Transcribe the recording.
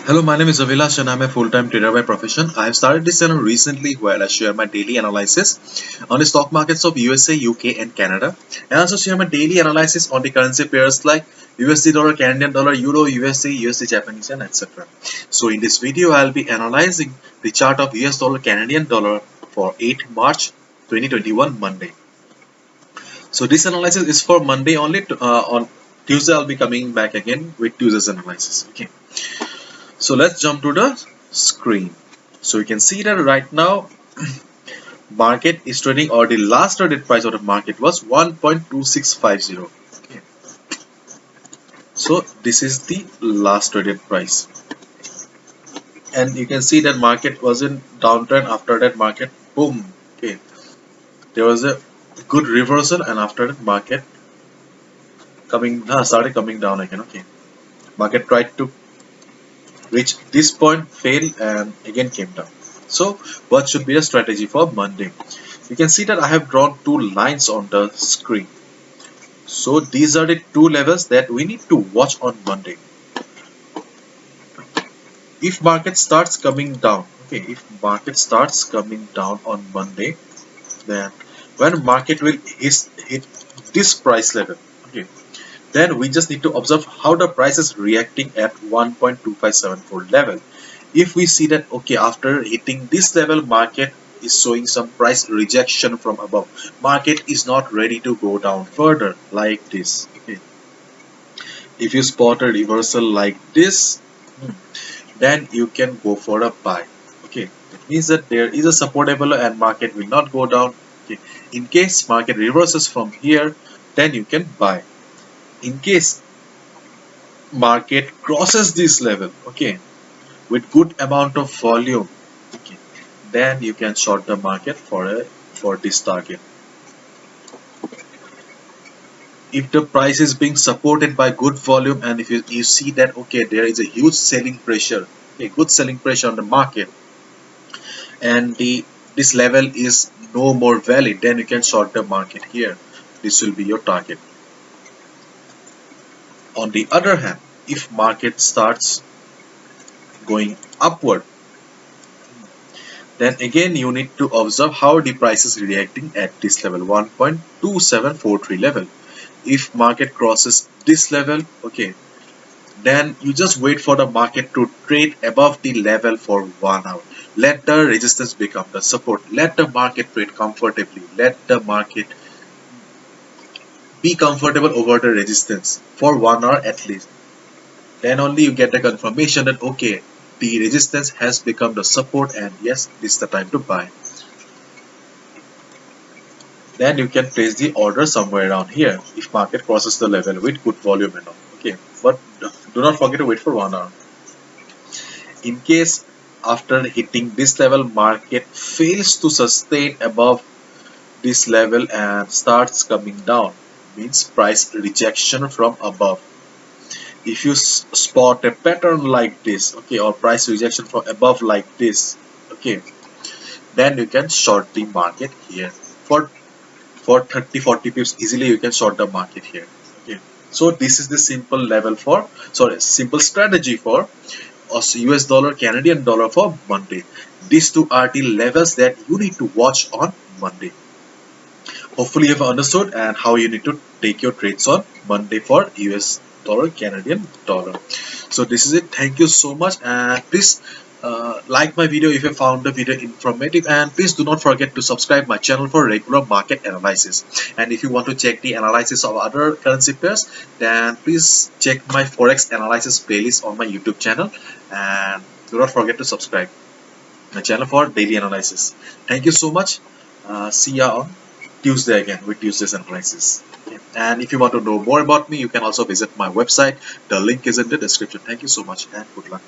Hello, my name is Avilash and I'm a full-time trader by profession. I have started this channel recently where I share my daily analysis on the stock markets of USA, UK and Canada, and also share my daily analysis on the currency pairs like USD dollar, Canadian dollar, Euro, USD, USD Japanese and etc. So in this video I'll be analyzing the chart of US dollar, Canadian dollar for 8 March 2021 Monday. So this analysis is for Monday only. On Tuesday I'll be coming back again with Tuesday's analysis. Okay. So let's jump to the screen. So you can see that right now market is trading, or the last traded price of the market was 1.2650. Okay. So this is the last traded price, and you can see that market was in downtrend. After that market boom, okay, there was a good reversal, and after that market started coming down again. Okay, market tried to reach this point, failed, and again came down. So what should be the strategy for Monday? You can see that I have drawn two lines on the screen. So these are the two levels that we need to watch on Monday. If market starts coming down, okay, if market starts coming down on Monday, then when market will hit this price level, okay, then we just need to observe how the price is reacting at 1.2574 level. If we see that, okay, after hitting this level, market is showing some price rejection from above, market is not ready to go down further like this. Okay. If you spot a reversal like this, then you can go for a buy. Okay, it means that there is a support level and market will not go down. Okay, in case market reverses from here, then you can buy. In case market crosses this level, okay, with good amount of volume, okay, then you can short the market for this target. If the price is being supported by good volume, and if you see that, okay, there is a huge selling pressure, okay, good selling pressure on the market, and this level is no more valid, then you can short the market here. This will be your target. On the other hand, if market starts going upward, then again you need to observe how the price is reacting at this level, 1.2743 level. If market crosses this level, okay, then you just wait for the market to trade above the level for 1 hour. Let the resistance become the support. Let the market trade comfortably. Let the market be comfortable over the resistance for 1 hour at least. Then only you get the confirmation that, okay, the resistance has become the support, and yes, this is the time to buy. Then you can place the order somewhere around here if market crosses the level with good volume and all. Okay, but do not forget to wait for 1 hour. In case after hitting this level, market fails to sustain above this level and starts coming down, means price rejection from above. If you spot a pattern like this, okay, or price rejection from above like this, okay, then you can short the market here for 30-40 pips easily. You can short the market here. Okay, so this is the simple level for, sorry, simple strategy for US dollar, Canadian dollar for Monday. These two are the levels that you need to watch on Monday. Hopefully you have understood and how you need to take your trades on Monday for US dollar, Canadian dollar. So this is it. Thank you so much, and please like my video if you found the video informative, and please do not forget to subscribe my channel for regular market analysis. And if you want to check the analysis of other currency pairs, then please check my forex analysis playlist on my YouTube channel, and do not forget to subscribe my channel for daily analysis. Thank you so much. See ya on Tuesday again with Tuesday's analysis. Okay. And if you want to know more about me, you can also visit my website. The link is in the description. Thank you so much and good luck.